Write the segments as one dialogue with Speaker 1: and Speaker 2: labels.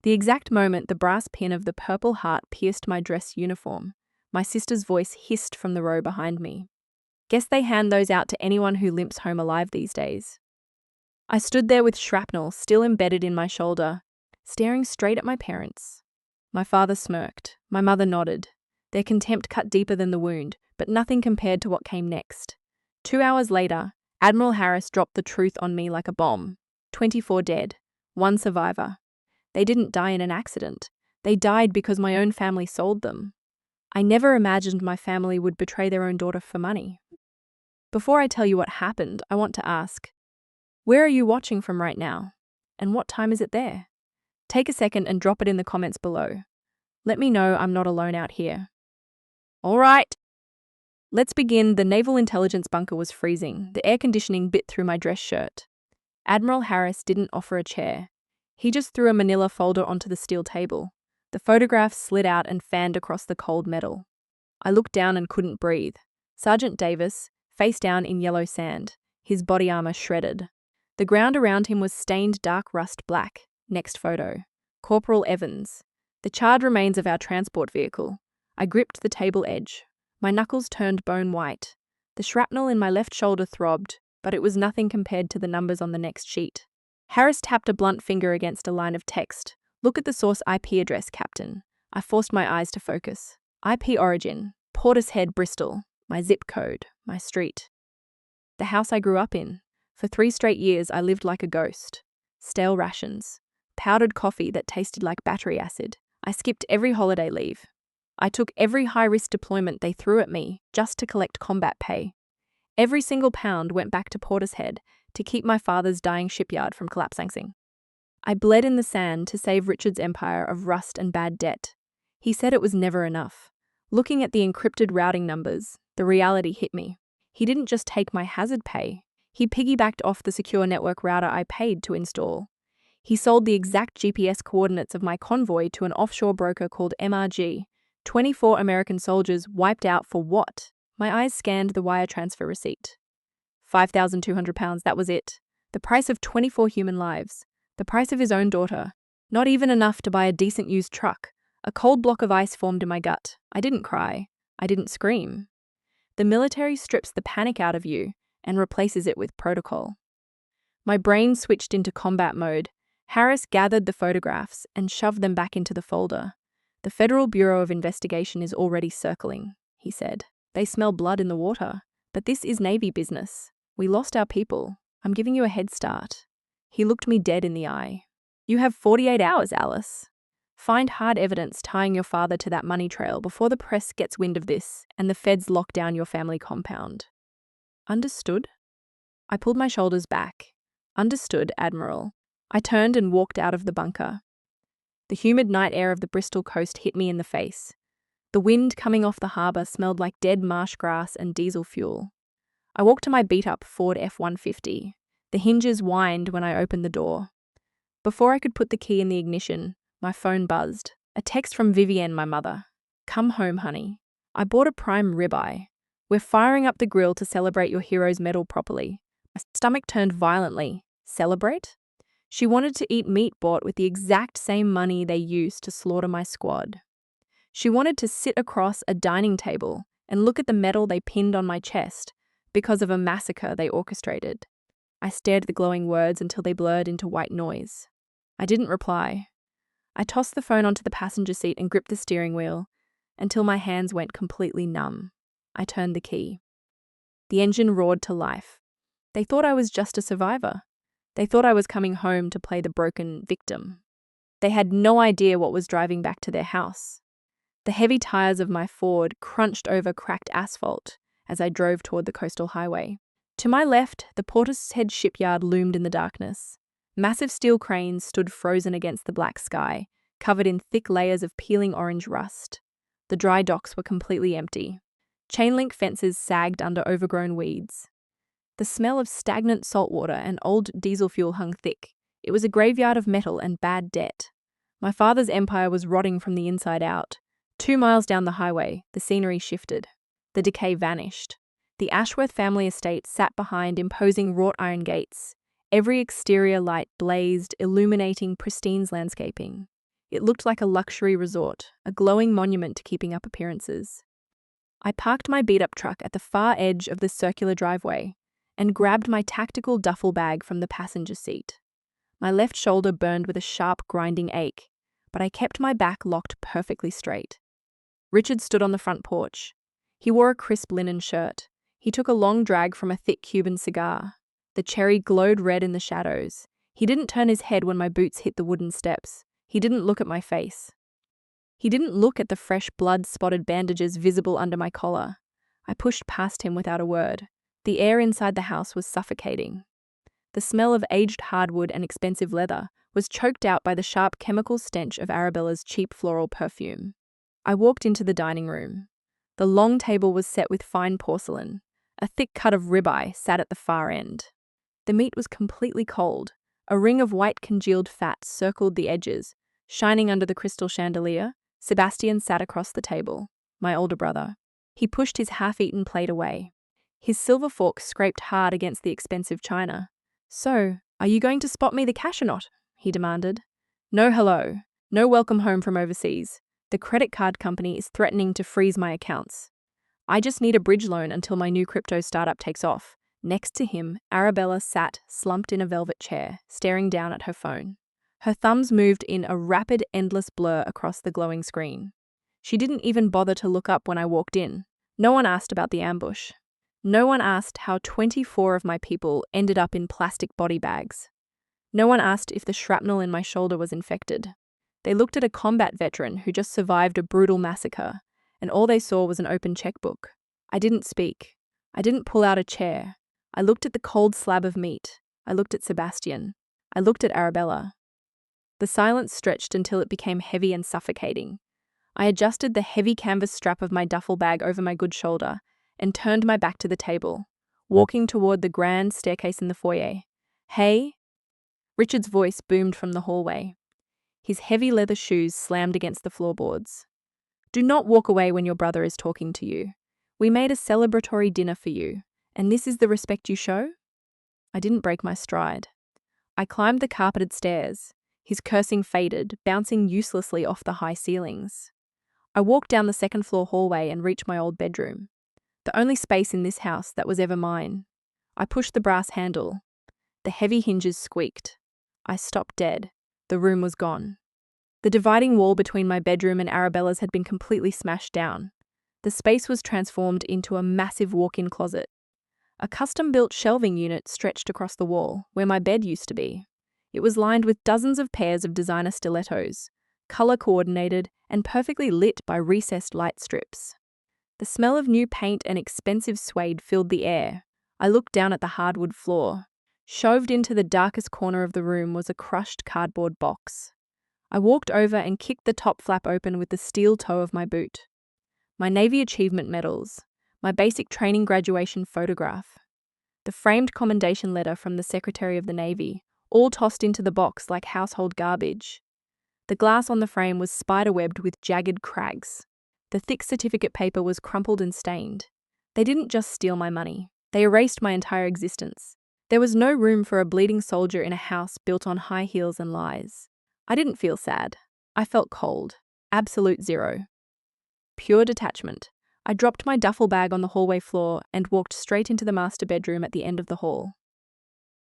Speaker 1: The exact moment the brass pin of the Purple Heart pierced my dress uniform, my sister's voice hissed from the row behind me. Guess they hand those out to anyone who limps home alive these days. I stood there with shrapnel still embedded in my shoulder, staring straight at my parents. My father smirked, my mother nodded. Their contempt cut deeper than the wound, but nothing compared to what came next. 2 hours later, Admiral Harris dropped the truth on me like a bomb. 24 dead, 1 survivor. They didn't die in an accident. They died because my own family sold them. I never imagined my family would betray their own daughter for money. Before I tell you what happened, I want to ask, where are you watching from right now? And what time is it there? Take a second and drop it in the comments below. Let me know I'm not alone out here. All right. Let's begin. The Naval Intelligence bunker was freezing. The air conditioning bit through my dress shirt. Admiral Harris didn't offer a chair. He just threw a manila folder onto the steel table. The photographs slid out and fanned across the cold metal. I looked down and couldn't breathe. Sergeant Davis, face down in yellow sand, his body armor shredded. The ground around him was stained dark rust black. Next photo. Corporal Evans. The charred remains of our transport vehicle. I gripped the table edge. My knuckles turned bone white. The shrapnel in my left shoulder throbbed, but it was nothing compared to the numbers on the next sheet. Harris tapped a blunt finger against a line of text. Look at the source IP address, Captain. I forced my eyes to focus. IP origin, Portishead, Bristol. My zip code, my street. The house I grew up in. For 3 straight years, I lived like a ghost. Stale rations. Powdered coffee that tasted like battery acid. I skipped every holiday leave. I took every high-risk deployment they threw at me just to collect combat pay. Every single pound went back to Portishead to keep my father's dying shipyard from collapsing. I bled in the sand to save Richard's empire of rust and bad debt. He said it was never enough. Looking at the encrypted routing numbers, the reality hit me. He didn't just take my hazard pay. He piggybacked off the secure network router I paid to install. He sold the exact GPS coordinates of my convoy to an offshore broker called MRG. 24 American soldiers wiped out for what? My eyes scanned the wire transfer receipt. £5,200, that was it. The price of 24 human lives. The price of his own daughter. Not even enough to buy a decent used truck. A cold block of ice formed in my gut. I didn't cry. I didn't scream. The military strips the panic out of you and replaces it with protocol. My brain switched into combat mode. Harris gathered the photographs and shoved them back into the folder. The Federal Bureau of Investigation is already circling, he said. They smell blood in the water. But this is Navy business. We lost our people. I'm giving you a head start. He looked me dead in the eye. You have 48 hours, Alice. Find hard evidence tying your father to that money trail before the press gets wind of this and the feds lock down your family compound. Understood? I pulled my shoulders back. Understood, Admiral. I turned and walked out of the bunker. The humid night air of the Bristol coast hit me in the face. The wind coming off the harbour smelled like dead marsh grass and diesel fuel. I walked to my beat-up Ford F-150. The hinges whined when I opened the door. Before I could put the key in the ignition, my phone buzzed. A text from Vivienne, my mother. Come home, honey. I bought a prime ribeye. We're firing up the grill to celebrate your hero's medal properly. My stomach turned violently. Celebrate? She wanted to eat meat bought with the exact same money they used to slaughter my squad. She wanted to sit across a dining table and look at the medal they pinned on my chest because of a massacre they orchestrated. I stared at the glowing words until they blurred into white noise. I didn't reply. I tossed the phone onto the passenger seat and gripped the steering wheel until my hands went completely numb. I turned the key. The engine roared to life. They thought I was just a survivor. They thought I was coming home to play the broken victim. They had no idea what was driving back to their house. The heavy tires of my Ford crunched over cracked asphalt as I drove toward the coastal highway. To my left, the Portishead shipyard loomed in the darkness. Massive steel cranes stood frozen against the black sky, covered in thick layers of peeling orange rust. The dry docks were completely empty. Chain-link fences sagged under overgrown weeds. The smell of stagnant saltwater and old diesel fuel hung thick. It was a graveyard of metal and bad debt. My father's empire was rotting from the inside out. 2 miles down the highway, the scenery shifted. The decay vanished. The Ashworth family estate sat behind imposing wrought iron gates. Every exterior light blazed, illuminating Pristine's landscaping. It looked like a luxury resort, a glowing monument to keeping up appearances. I parked my beat-up truck at the far edge of the circular driveway and grabbed my tactical duffel bag from the passenger seat. My left shoulder burned with a sharp, grinding ache, but I kept my back locked perfectly straight. Richard stood on the front porch. He wore a crisp linen shirt. He took a long drag from a thick Cuban cigar. The cherry glowed red in the shadows. He didn't turn his head when my boots hit the wooden steps. He didn't look at my face. He didn't look at the fresh blood-spotted bandages visible under my collar. I pushed past him without a word. The air inside the house was suffocating. The smell of aged hardwood and expensive leather was choked out by the sharp chemical stench of Arabella's cheap floral perfume. I walked into the dining room. The long table was set with fine porcelain. A thick cut of ribeye sat at the far end. The meat was completely cold. A ring of white congealed fat circled the edges. Shining under the crystal chandelier, Sebastian sat across the table, my older brother. He pushed his half-eaten plate away. His silver fork scraped hard against the expensive china. "So, are you going to spot me the cash or not?" he demanded. "No hello. No welcome home from overseas. The credit card company is threatening to freeze my accounts. I just need a bridge loan until my new crypto startup takes off." Next to him, Arabella sat slumped in a velvet chair, staring down at her phone. Her thumbs moved in a rapid, endless blur across the glowing screen. She didn't even bother to look up when I walked in. No one asked about the ambush. No one asked how 24 of my people ended up in plastic body bags. No one asked if the shrapnel in my shoulder was infected. They looked at a combat veteran who just survived a brutal massacre, and all they saw was an open checkbook. I didn't speak. I didn't pull out a chair. I looked at the cold slab of meat. I looked at Sebastian. I looked at Arabella. The silence stretched until it became heavy and suffocating. I adjusted the heavy canvas strap of my duffel bag over my good shoulder and turned my back to the table, walking toward the grand staircase in the foyer. "Hey?" Richard's voice boomed from the hallway. His heavy leather shoes slammed against the floorboards. "Do not walk away when your brother is talking to you. We made a celebratory dinner for you, and this is the respect you show?" I didn't break my stride. I climbed the carpeted stairs. His cursing faded, bouncing uselessly off the high ceilings. I walked down the second-floor hallway and reached my old bedroom, the only space in this house that was ever mine. I pushed the brass handle. The heavy hinges squeaked. I stopped dead. The room was gone. The dividing wall between my bedroom and Arabella's had been completely smashed down. The space was transformed into a massive walk-in closet. A custom-built shelving unit stretched across the wall, where my bed used to be. It was lined with dozens of pairs of designer stilettos, color-coordinated and perfectly lit by recessed light strips. The smell of new paint and expensive suede filled the air. I looked down at the hardwood floor. Shoved into the darkest corner of the room was a crushed cardboard box. I walked over and kicked the top flap open with the steel toe of my boot. My Navy Achievement medals, my basic training graduation photograph, the framed commendation letter from the Secretary of the Navy, all tossed into the box like household garbage. The glass on the frame was spiderwebbed with jagged cracks. The thick certificate paper was crumpled and stained. They didn't just steal my money. They erased my entire existence. There was no room for a bleeding soldier in a house built on high heels and lies. I didn't feel sad. I felt cold. Absolute zero. Pure detachment. I dropped my duffel bag on the hallway floor and walked straight into the master bedroom at the end of the hall.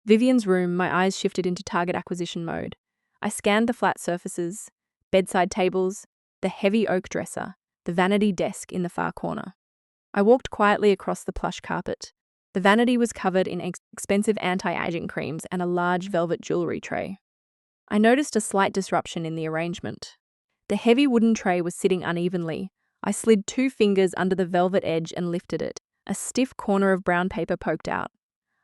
Speaker 1: Vivian's room, my eyes shifted into target acquisition mode. I scanned the flat surfaces, bedside tables, the heavy oak dresser, the vanity desk in the far corner. I walked quietly across the plush carpet. The vanity was covered in expensive anti-aging creams and a large velvet jewelry tray. I noticed a slight disruption in the arrangement. The heavy wooden tray was sitting unevenly. I slid 2 fingers under the velvet edge and lifted it. A stiff corner of brown paper poked out.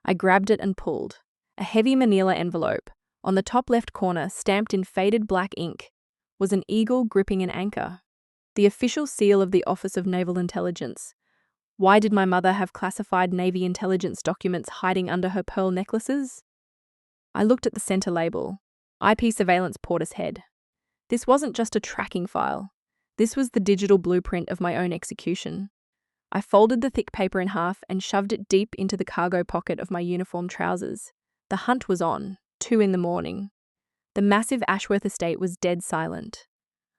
Speaker 1: I grabbed it and pulled. A heavy manila envelope. On the top left corner, stamped in faded black ink, was an eagle gripping an anchor. The official seal of the Office of Naval Intelligence. Why did my mother have classified Navy intelligence documents hiding under her pearl necklaces? I looked at the center label. IP Surveillance Portishead. This wasn't just a tracking file. This was the digital blueprint of my own execution. I folded the thick paper in half and shoved it deep into the cargo pocket of my uniform trousers. The hunt was on, 2 in the morning. The massive Ashworth estate was dead silent.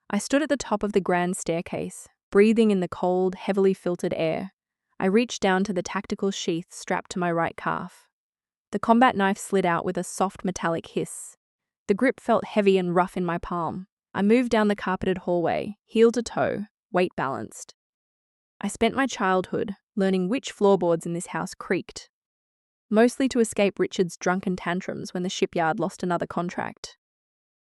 Speaker 1: I stood at the top of the grand staircase, breathing in the cold, heavily filtered air. I reached down to the tactical sheath strapped to my right calf. The combat knife slid out with a soft metallic hiss. The grip felt heavy and rough in my palm. I moved down the carpeted hallway, heel to toe, weight balanced. I spent my childhood learning which floorboards in this house creaked, mostly to escape Richard's drunken tantrums when the shipyard lost another contract.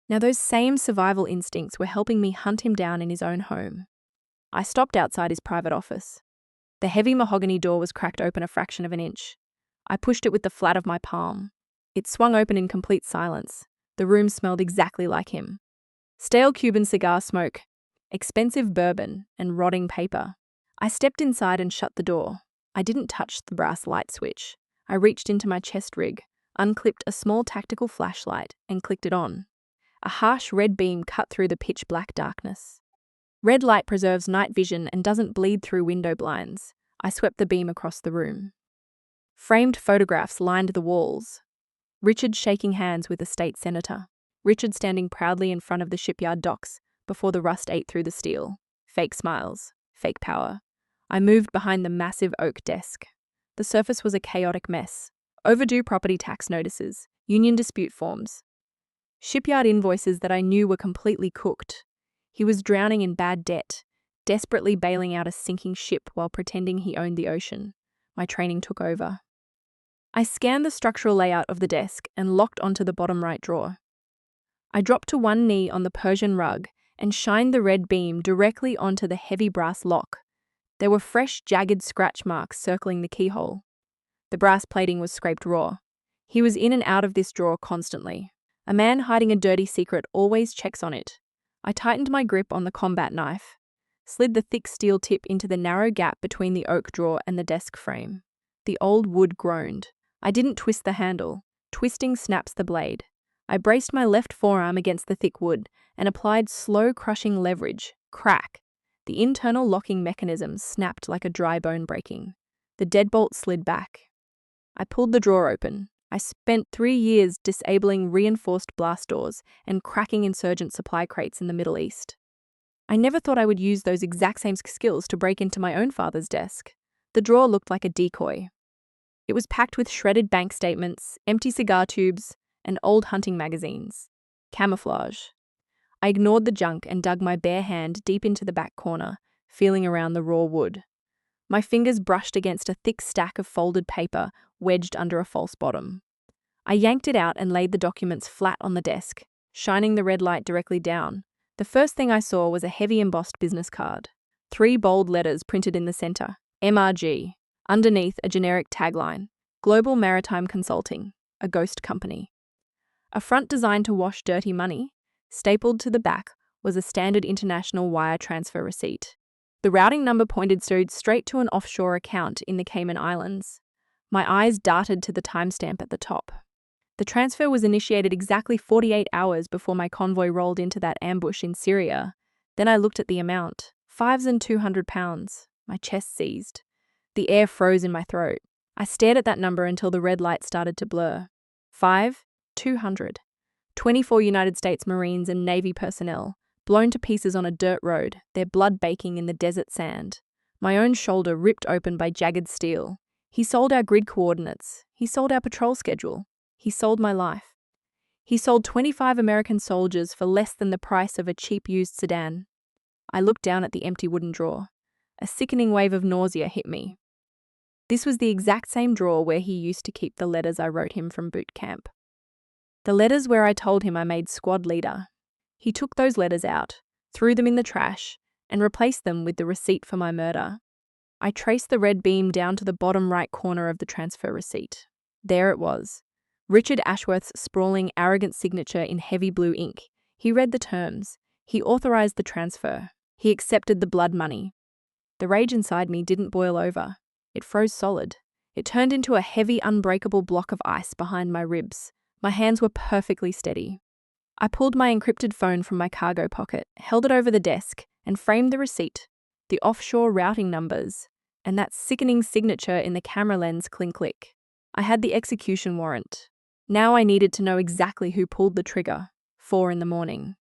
Speaker 1: Now those same survival instincts were helping me hunt him down in his own home. I stopped outside his private office. The heavy mahogany door was cracked open a fraction of an inch. I pushed it with the flat of my palm. It swung open in complete silence. The room smelled exactly like him. Stale Cuban cigar smoke, expensive bourbon, and rotting paper. I stepped inside and shut the door. I didn't touch the brass light switch. I reached into my chest rig, unclipped a small tactical flashlight, and clicked it on. A harsh red beam cut through the pitch-black darkness. Red light preserves night vision and doesn't bleed through window blinds. I swept the beam across the room. Framed photographs lined the walls. Richard shaking hands with a state senator. Richard standing proudly in front of the shipyard docks before the rust ate through the steel. Fake smiles. Fake power. I moved behind the massive oak desk. The surface was a chaotic mess. Overdue property tax notices, union dispute forms, shipyard invoices that I knew were completely cooked. He was drowning in bad debt, desperately bailing out a sinking ship while pretending he owned the ocean. My training took over. I scanned the structural layout of the desk and locked onto the bottom right drawer. I dropped to one knee on the Persian rug and shined the red beam directly onto the heavy brass lock. There were fresh, jagged scratch marks circling the keyhole. The brass plating was scraped raw. He was in and out of this drawer constantly. A man hiding a dirty secret always checks on it. I tightened my grip on the combat knife, slid the thick steel tip into the narrow gap between the oak drawer and the desk frame. The old wood groaned. I didn't twist the handle. Twisting snaps the blade. I braced my left forearm against the thick wood and applied slow crushing leverage. Crack! The internal locking mechanism snapped like a dry bone breaking. The deadbolt slid back. I pulled the drawer open. I spent 3 years disabling reinforced blast doors and cracking insurgent supply crates in the Middle East. I never thought I would use those exact same skills to break into my own father's desk. The drawer looked like a decoy. It was packed with shredded bank statements, empty cigar tubes, and old hunting magazines. Camouflage. I ignored the junk and dug my bare hand deep into the back corner, feeling around the raw wood. My fingers brushed against a thick stack of folded paper wedged under a false bottom. I yanked it out and laid the documents flat on the desk, shining the red light directly down. The first thing I saw was a heavy embossed business card. 3 bold letters printed in the center. MRG. Underneath a generic tagline. Global Maritime Consulting. A ghost company. A front designed to wash dirty money. Stapled to the back was a standard international wire transfer receipt. The routing number pointed straight to an offshore account in the Cayman Islands. My eyes darted to the timestamp at the top. The transfer was initiated exactly 48 hours before my convoy rolled into that ambush in Syria. Then I looked at the amount. 5s and 200 pounds. My chest seized. The air froze in my throat. I stared at that number until the red light started to blur. 5, 200. 24 United States Marines and Navy personnel, blown to pieces on a dirt road, their blood baking in the desert sand. My own shoulder ripped open by jagged steel. He sold our grid coordinates. He sold our patrol schedule. He sold my life. He sold 25 American soldiers for less than the price of a cheap used sedan. I looked down at the empty wooden drawer. A sickening wave of nausea hit me. This was the exact same drawer where he used to keep the letters I wrote him from boot camp. The letters where I told him I made squad leader. He took those letters out, threw them in the trash, and replaced them with the receipt for my murder. I traced the red beam down to the bottom right corner of the transfer receipt. There it was. Richard Ashworth's sprawling, arrogant signature in heavy blue ink. He read the terms. He authorized the transfer. He accepted the blood money. The rage inside me didn't boil over. It froze solid. It turned into a heavy, unbreakable block of ice behind my ribs. My hands were perfectly steady. I pulled my encrypted phone from my cargo pocket, held it over the desk, and framed the receipt, the offshore routing numbers, and that sickening signature in the camera lens clink-click. I had the execution warrant. Now I needed to know exactly who pulled the trigger. 4 in the morning.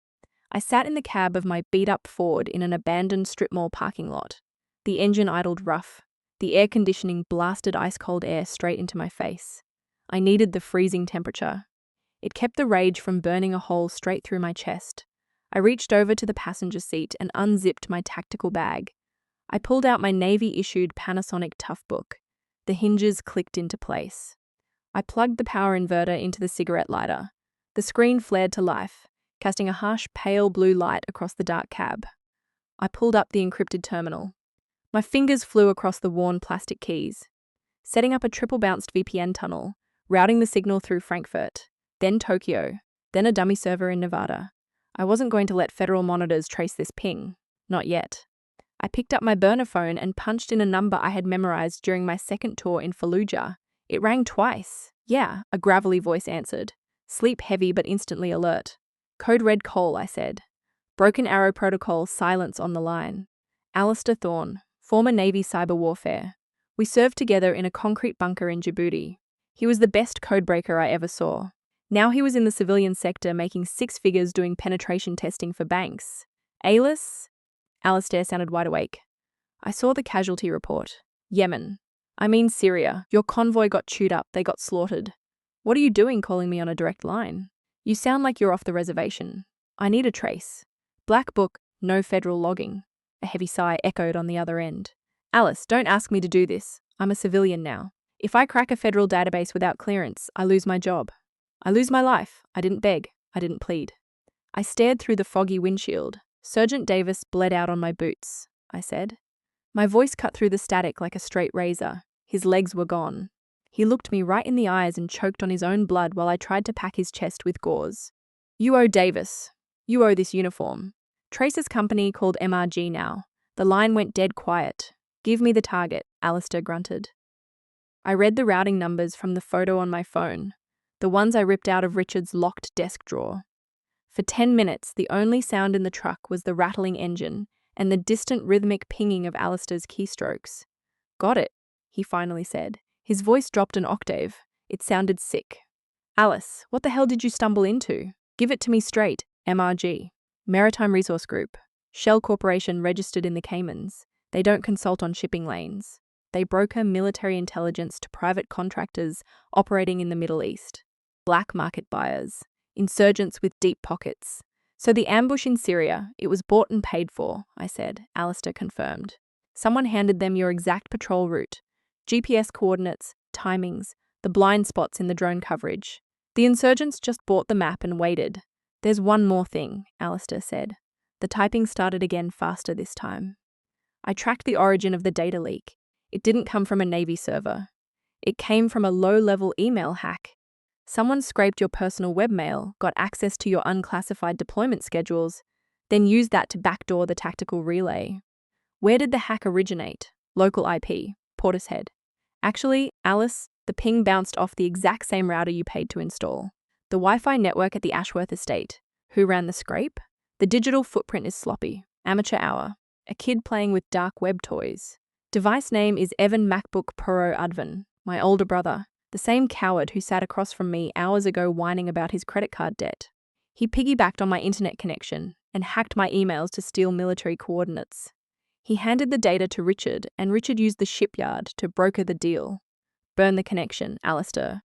Speaker 1: I sat in the cab of my beat-up Ford in an abandoned strip mall parking lot. The engine idled rough. The air conditioning blasted ice-cold air straight into my face. I needed the freezing temperature. It kept the rage from burning a hole straight through my chest. I reached over to the passenger seat and unzipped my tactical bag. I pulled out my Navy-issued Panasonic Toughbook. The hinges clicked into place. I plugged the power inverter into the cigarette lighter. The screen flared to life, casting a harsh pale blue light across the dark cab. I pulled up the encrypted terminal. My fingers flew across the worn plastic keys, setting up a triple-bounced VPN tunnel, routing the signal through Frankfurt, then Tokyo, then a dummy server in Nevada. I wasn't going to let federal monitors trace this ping. Not yet. I picked up my burner phone and punched in a number I had memorized during my second tour in Fallujah. It rang twice. Yeah, a gravelly voice answered. Sleep-heavy but instantly alert. Code red Cole, I said. Broken Arrow Protocol, silence on the line. Alistair Thorne, former Navy cyber warfare. We served together in a concrete bunker in Djibouti. He was the best codebreaker I ever saw. Now he was in the civilian sector making six figures doing penetration testing for banks. Alice? Alistair sounded wide awake. I saw the casualty report. Yemen. I mean Syria. Your convoy got chewed up, they got slaughtered. What are you doing calling me on a direct line? You sound like you're off the reservation. I need a trace. Black book, no federal logging. A heavy sigh echoed on the other end. Alice, don't ask me to do this. I'm a civilian now. If I crack a federal database without clearance, I lose my job. I lose my life. I didn't beg. I didn't plead. I stared through the foggy windshield. Sergeant Davis bled out on my boots, I said. My voice cut through the static like a straight razor. His legs were gone. He looked me right in the eyes and choked on his own blood while I tried to pack his chest with gauze. You owe Davis. You owe this uniform. Tracer's company called MRG now. The line went dead quiet. Give me the target, Alistair grunted. I read the routing numbers from the photo on my phone, the ones I ripped out of Richard's locked desk drawer. For 10 minutes, the only sound in the truck was the rattling engine and the distant rhythmic pinging of Alistair's keystrokes. Got it, he finally said. His voice dropped an octave. It sounded sick. Alice, what the hell did you stumble into? Give it to me straight. MRG. Maritime Resource Group. Shell Corporation registered in the Caymans. They don't consult on shipping lanes. They broker military intelligence to private contractors operating in the Middle East. Black market buyers. Insurgents with deep pockets. So the ambush in Syria, it was bought and paid for, I said. Alistair confirmed. Someone handed them your exact patrol route. GPS coordinates, timings, the blind spots in the drone coverage. The insurgents just bought the map and waited. There's one more thing, Alistair said. The typing started again faster this time. I tracked the origin of the data leak. It didn't come from a Navy server. It came from a low-level email hack. Someone scraped your personal webmail, got access to your unclassified deployment schedules, then used that to backdoor the tactical relay. Where did the hack originate? Local IP, Portishead. Actually, Alice, the ping bounced off the exact same router you paid to install. The Wi-Fi network at the Ashworth estate. Who ran the scrape? The digital footprint is sloppy. Amateur hour. A kid playing with dark web toys. Device name is Evan MacBook Pro Advan, my older brother, the same coward who sat across from me hours ago whining about his credit card debt. He piggybacked on my internet connection and hacked my emails to steal military coordinates. He handed the data to Richard, and Richard used the shipyard to broker the deal. Burn the connection, Alistair.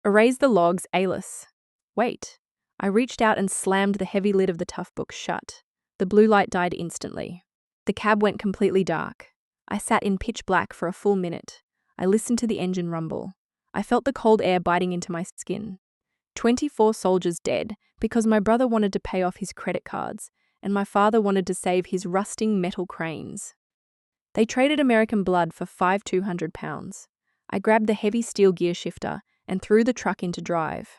Speaker 1: Erase the logs, Alice. Wait. I reached out and slammed the heavy lid of the Toughbook shut. The blue light died instantly. The cab went completely dark. I sat in pitch black for a full minute. I listened to the engine rumble. I felt the cold air biting into my skin. 24 soldiers dead because my brother wanted to pay off his credit cards and my father wanted to save his rusting metal cranes. They traded American blood for £200. I grabbed the heavy steel gear shifter and threw the truck into drive.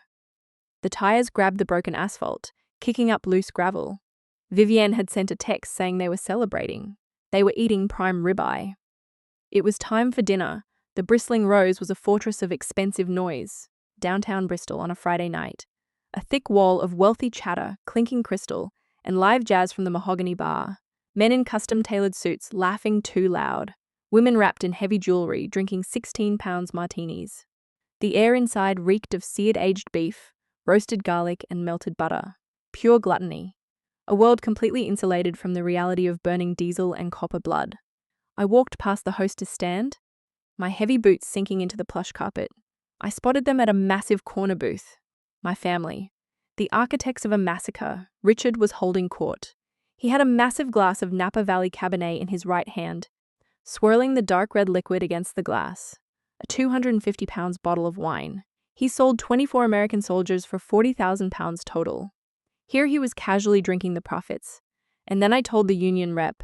Speaker 1: The tires grabbed the broken asphalt, kicking up loose gravel. Vivienne had sent a text saying they were celebrating. They were eating prime ribeye. It was time for dinner. The Bristling Rose was a fortress of expensive noise. Downtown Bristol on a Friday night. A thick wall of wealthy chatter, clinking crystal, and live jazz from the Mahogany Bar. Men in custom-tailored suits laughing too loud. Women wrapped in heavy jewelry drinking 16-pound martinis. The air inside reeked of seared aged beef, roasted garlic, and melted butter. Pure gluttony. A world completely insulated from the reality of burning diesel and copper blood. I walked past the hostess stand, my heavy boots sinking into the plush carpet. I spotted them at a massive corner booth. My family. The architects of a massacre. Richard was holding court. He had a massive glass of Napa Valley Cabernet in his right hand, swirling the dark red liquid against the glass. A 250 pounds bottle of wine. He sold 24 American soldiers for 40,000 pounds total. Here he was casually drinking the profits. And then I told the union rep,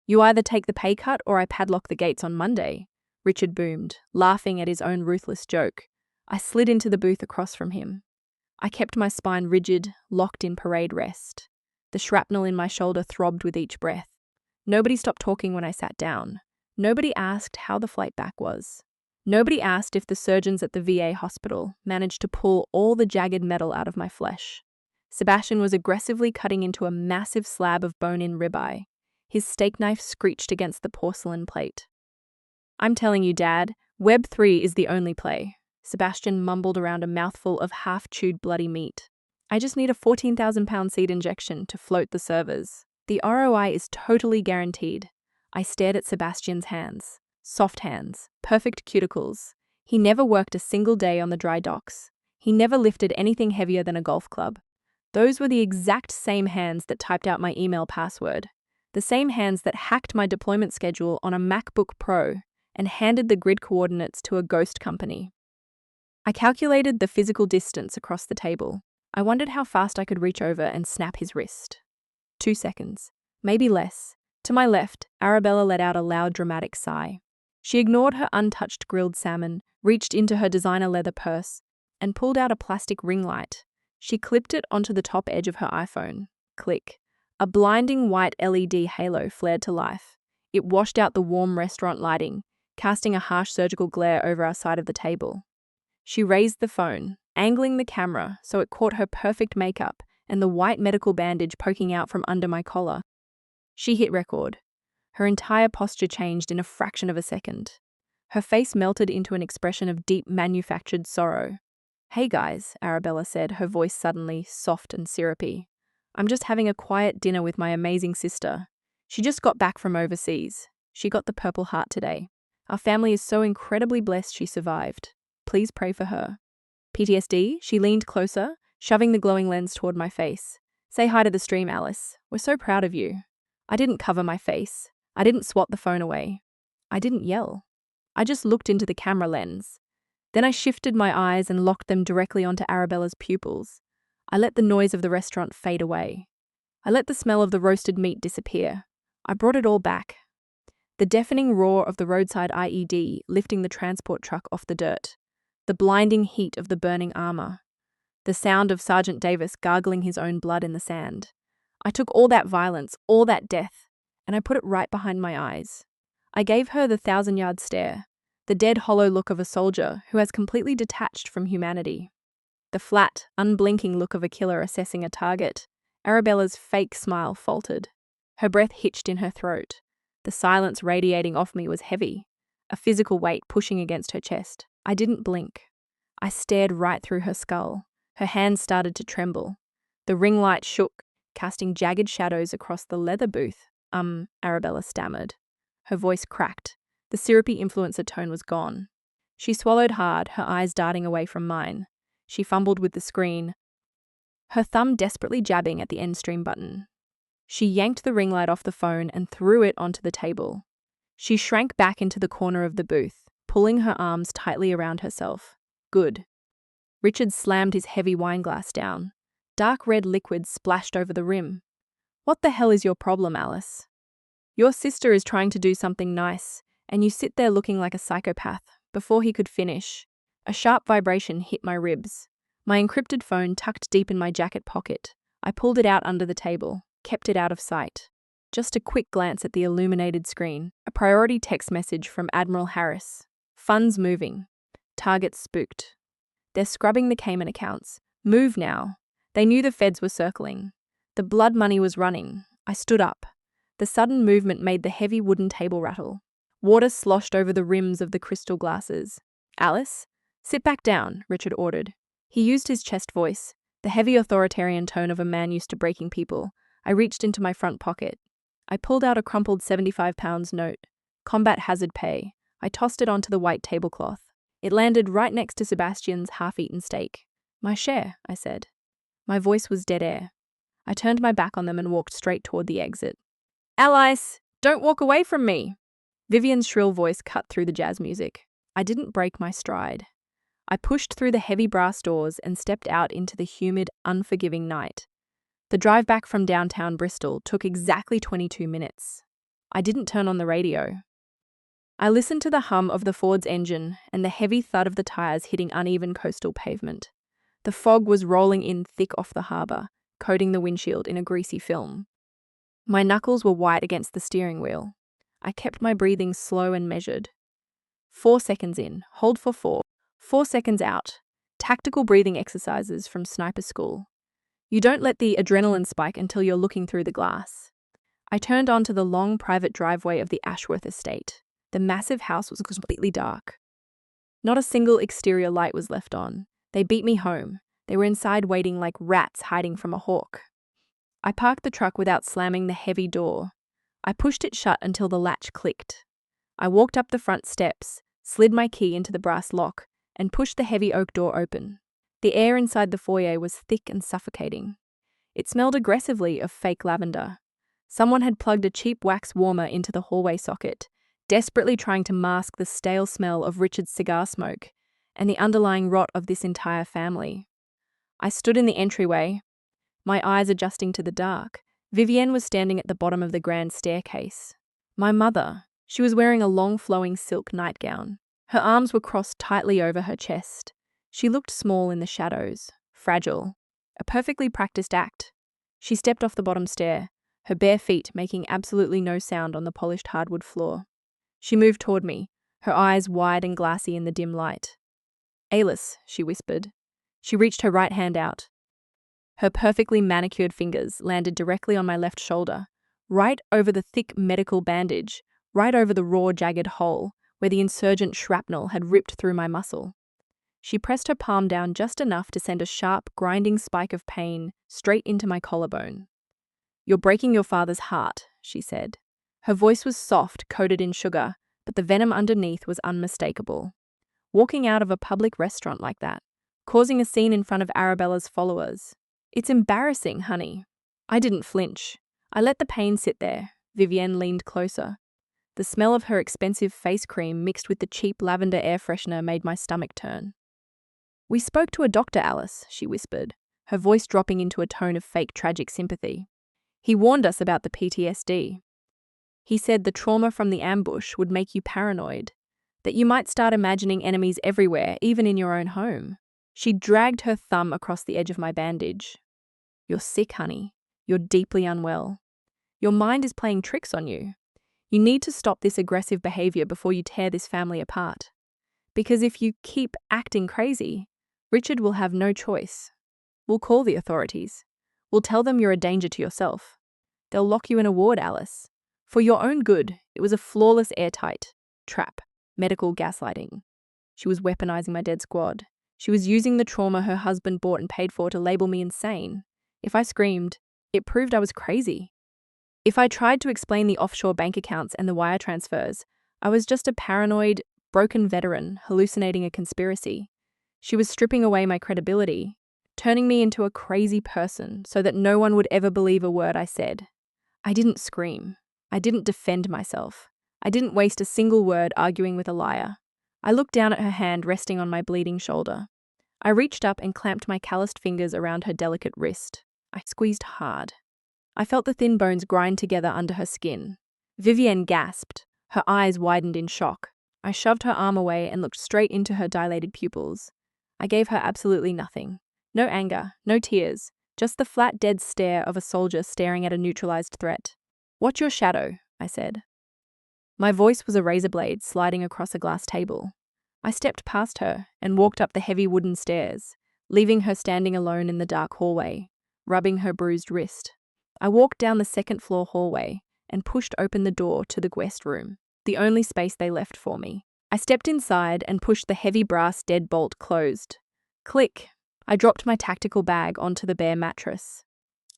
Speaker 1: "You either take the pay cut or I padlock the gates on Monday." Richard boomed, laughing at his own ruthless joke. I slid into the booth across from him. I kept my spine rigid, locked in parade rest. The shrapnel in my shoulder throbbed with each breath. Nobody stopped talking when I sat down. Nobody asked how the flight back was. Nobody asked if the surgeons at the VA hospital managed to pull all the jagged metal out of my flesh. Sebastian was aggressively cutting into a massive slab of bone-in ribeye. His steak knife screeched against the porcelain plate. "I'm telling you, Dad, Web 3 is the only play." Sebastian mumbled around a mouthful of half-chewed bloody meat. "I just need a 14,000-pound seed injection to float the servers. The ROI is totally guaranteed." I stared at Sebastian's hands. Soft hands, perfect cuticles. He never worked a single day on the dry docks. He never lifted anything heavier than a golf club. Those were the exact same hands that typed out my email password. The same hands that hacked my deployment schedule on a MacBook Pro and handed the grid coordinates to a ghost company. I calculated the physical distance across the table. I wondered how fast I could reach over and snap his wrist. 2 seconds. Maybe less. To my left, Arabella let out a loud, dramatic sigh. She ignored her untouched grilled salmon, reached into her designer leather purse, and pulled out a plastic ring light. She clipped it onto the top edge of her iPhone. Click. A blinding white LED halo flared to life. It washed out the warm restaurant lighting, casting a harsh surgical glare over our side of the table. She raised the phone, angling the camera so it caught her perfect makeup and the white medical bandage poking out from under my collar. She hit record. Her entire posture changed in a fraction of a second. Her face melted into an expression of deep manufactured sorrow. "Hey guys," Arabella said, her voice suddenly soft and syrupy. "I'm just having a quiet dinner with my amazing sister. She just got back from overseas. She got the Purple Heart today. Our family is so incredibly blessed she survived. Please pray for her." PTSD? She leaned closer, shoving the glowing lens toward my face. "Say hi to the stream, Alice. We're so proud of you." I didn't cover my face. I didn't swat the phone away. I didn't yell. I just looked into the camera lens. Then I shifted my eyes and locked them directly onto Arabella's pupils. I let the noise of the restaurant fade away. I let the smell of the roasted meat disappear. I brought it all back. The deafening roar of the roadside IED lifting the transport truck off the dirt. The blinding heat of the burning armor. The sound of Sergeant Davis gargling his own blood in the sand. I took all that violence, all that death, and I put it right behind my eyes. I gave her the 1,000-yard stare, the dead hollow look of a soldier who has completely detached from humanity. The flat, unblinking look of a killer assessing a target. Arabella's fake smile faltered. Her breath hitched in her throat. The silence radiating off me was heavy, a physical weight pushing against her chest. I didn't blink. I stared right through her skull. Her hands started to tremble. The ring light shook, casting jagged shadows across the leather booth. Arabella stammered. Her voice cracked. The syrupy influencer tone was gone. She swallowed hard, her eyes darting away from mine. She fumbled with the screen, her thumb desperately jabbing at the end stream button. She yanked the ring light off the phone and threw it onto the table. She shrank back into the corner of the booth, pulling her arms tightly around herself. Good. Richard slammed his heavy wine glass down. Dark red liquid splashed over the rim. "What the hell is your problem, Alice? Your sister is trying to do something nice, and you sit there looking like a psychopath." Before he could finish, a sharp vibration hit my ribs. My encrypted phone tucked deep in my jacket pocket. I pulled it out under the table, kept it out of sight. Just a quick glance at the illuminated screen. A priority text message from Admiral Harris. "Funds moving. Targets spooked. They're scrubbing the Cayman accounts. Move now." They knew the feds were circling. The blood money was running. I stood up. The sudden movement made the heavy wooden table rattle. Water sloshed over the rims of the crystal glasses. "Alice, sit back down," Richard ordered. He used his chest voice, the heavy authoritarian tone of a man used to breaking people. I reached into my front pocket. I pulled out a crumpled £75 note. Combat hazard pay. I tossed it onto the white tablecloth. It landed right next to Sebastian's half-eaten steak. My share, I said. My voice was dead air. I turned my back on them and walked straight toward the exit. Allies, don't walk away from me! Vivian's shrill voice cut through the jazz music. I didn't break my stride. I pushed through the heavy brass doors and stepped out into the humid, unforgiving night. The drive back from downtown Bristol took exactly 22 minutes. I didn't turn on the radio. I listened to the hum of the Ford's engine and the heavy thud of the tires hitting uneven coastal pavement. The fog was rolling in thick off the harbour, coating the windshield in a greasy film. My knuckles were white against the steering wheel. I kept my breathing slow and measured. 4 seconds in, hold for 4. 4 seconds out. Tactical breathing exercises from sniper school. You don't let the adrenaline spike until you're looking through the glass. I turned onto the long private driveway of the Ashworth estate. The massive house was completely dark. Not a single exterior light was left on. They beat me home. They were inside waiting like rats hiding from a hawk. I parked the truck without slamming the heavy door. I pushed it shut until the latch clicked. I walked up the front steps, slid my key into the brass lock, and pushed the heavy oak door open. The air inside the foyer was thick and suffocating. It smelled aggressively of fake lavender. Someone had plugged a cheap wax warmer into the hallway socket, desperately trying to mask the stale smell of Richard's cigar smoke and the underlying rot of this entire family. I stood in the entryway, my eyes adjusting to the dark. Vivienne was standing at the bottom of the grand staircase. My mother. She was wearing a long flowing silk nightgown. Her arms were crossed tightly over her chest. She looked small in the shadows, fragile, a perfectly practiced act. She stepped off the bottom stair, her bare feet making absolutely no sound on the polished hardwood floor. She moved toward me, her eyes wide and glassy in the dim light. Alice, she whispered. She reached her right hand out. Her perfectly manicured fingers landed directly on my left shoulder, right over the thick medical bandage, right over the raw, jagged hole where the insurgent shrapnel had ripped through my muscle. She pressed her palm down just enough to send a sharp, grinding spike of pain straight into my collarbone. "You're breaking your father's heart," she said. Her voice was soft, coated in sugar, but the venom underneath was unmistakable. Walking out of a public restaurant like that, causing a scene in front of Arabella's followers. It's embarrassing, honey. I didn't flinch. I let the pain sit there. Vivienne leaned closer. The smell of her expensive face cream mixed with the cheap lavender air freshener made my stomach turn. "We spoke to a doctor, Alice," she whispered, her voice dropping into a tone of fake tragic sympathy. "He warned us about the PTSD. He said the trauma from the ambush would make you paranoid, that you might start imagining enemies everywhere, even in your own home." She dragged her thumb across the edge of my bandage. "You're sick, honey. You're deeply unwell. Your mind is playing tricks on you. You need to stop this aggressive behavior before you tear this family apart. Because if you keep acting crazy, Richard will have no choice. We'll call the authorities. We'll tell them you're a danger to yourself. They'll lock you in a ward, Alice. For your own good, it was a flawless airtight trap, medical gaslighting. She was weaponizing my dead squad. She was using the trauma her husband bought and paid for to label me insane. If I screamed, it proved I was crazy. If I tried to explain the offshore bank accounts and the wire transfers, I was just a paranoid, broken veteran hallucinating a conspiracy. She was stripping away my credibility, turning me into a crazy person so that no one would ever believe a word I said. I didn't scream. I didn't defend myself. I didn't waste a single word arguing with a liar. I looked down at her hand resting on my bleeding shoulder. I reached up and clamped my calloused fingers around her delicate wrist. I squeezed hard. I felt the thin bones grind together under her skin. Vivienne gasped. Her eyes widened in shock. I shoved her arm away and looked straight into her dilated pupils. I gave her absolutely nothing. No anger, no tears, just the flat, dead stare of a soldier staring at a neutralized threat. "Watch your shadow," I said. My voice was a razor blade sliding across a glass table. I stepped past her and walked up the heavy wooden stairs, leaving her standing alone in the dark hallway, rubbing her bruised wrist. I walked down the second-floor hallway and pushed open the door to the guest room, the only space they left for me. I stepped inside and pushed the heavy brass deadbolt closed. Click! I dropped my tactical bag onto the bare mattress.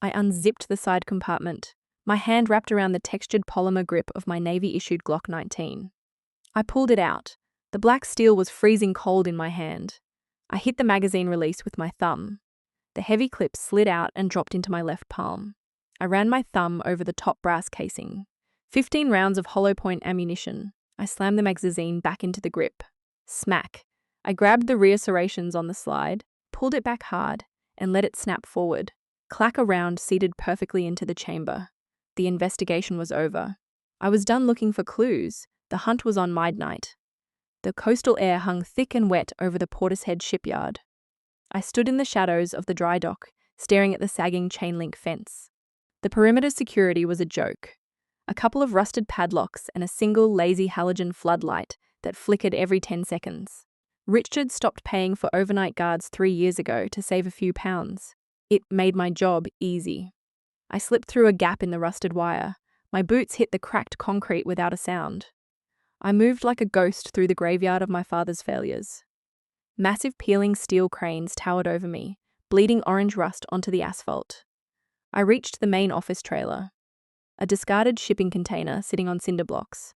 Speaker 1: I unzipped the side compartment, my hand wrapped around the textured polymer grip of my Navy-issued Glock 19. I pulled it out. The black steel was freezing cold in my hand. I hit the magazine release with my thumb. The heavy clip slid out and dropped into my left palm. I ran my thumb over the top brass casing. 15 rounds of hollow point ammunition. I slammed the magazine back into the grip. Smack. I grabbed the rear serrations on the slide, pulled it back hard, and let it snap forward. Clack, a round seated perfectly into the chamber. The investigation was over. I was done looking for clues. The hunt was on midnight. The coastal air hung thick and wet over the Portishead shipyard. I stood in the shadows of the dry dock, staring at the sagging chain-link fence. The perimeter security was a joke. A couple of rusted padlocks and a single lazy halogen floodlight that flickered every 10 seconds. Richard stopped paying for overnight guards 3 years ago to save a few pounds. It made my job easy. I slipped through a gap in the rusted wire. My boots hit the cracked concrete without a sound. I moved like a ghost through the graveyard of my father's failures. Massive peeling steel cranes towered over me, bleeding orange rust onto the asphalt. I reached the main office trailer. A discarded shipping container sitting on cinder blocks.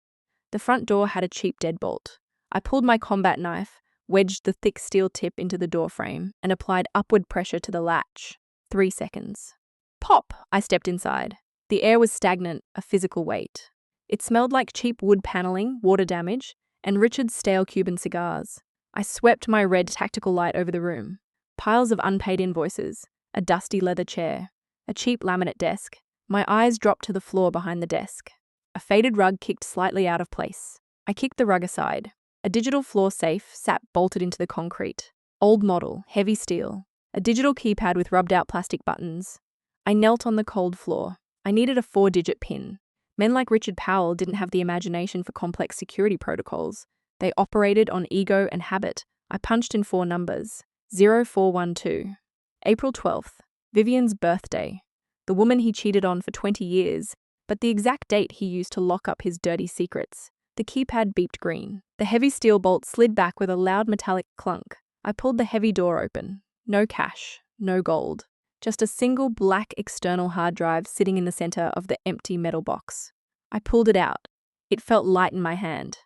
Speaker 1: The front door had a cheap deadbolt. I pulled my combat knife, wedged the thick steel tip into the door frame, and applied upward pressure to the latch. 3 seconds. Pop! I stepped inside. The air was stagnant, a physical weight. It smelled like cheap wood paneling, water damage, and Richard's stale Cuban cigars. I swept my red tactical light over the room. Piles of unpaid invoices, a dusty leather chair, a cheap laminate desk. My eyes dropped to the floor behind the desk. A faded rug kicked slightly out of place. I kicked the rug aside. A digital floor safe sat bolted into the concrete. Old model, heavy steel. A digital keypad with rubbed-out plastic buttons. I knelt on the cold floor. I needed a 4-digit PIN. Men like Richard Powell didn't have the imagination for complex security protocols. They operated on ego and habit. I punched in 4 numbers. 0412. April 12th. Vivian's birthday. The woman he cheated on for 20 years, but the exact date he used to lock up his dirty secrets. The keypad beeped green. The heavy steel bolt slid back with a loud metallic clunk. I pulled the heavy door open. No cash, no gold. Just a single black external hard drive sitting in the center of the empty metal box. I pulled it out. It felt light in my hand.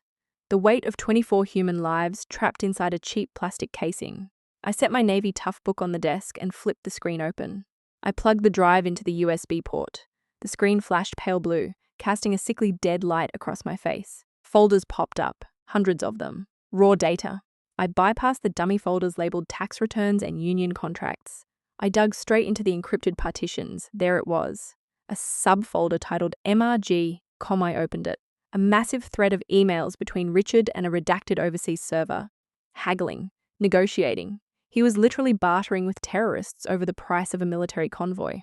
Speaker 1: The weight of 24 human lives trapped inside a cheap plastic casing. I set my Navy Tough book on the desk and flipped the screen open. I plugged the drive into the USB port. The screen flashed pale blue, casting a sickly dead light across my face. Folders popped up, hundreds of them. Raw data. I bypassed the dummy folders labeled tax returns and union contracts. I dug straight into the encrypted partitions. There it was. A subfolder titled MRG, I opened it. A massive thread of emails between Richard and a redacted overseas server. Haggling. Negotiating. He was literally bartering with terrorists over the price of a military convoy.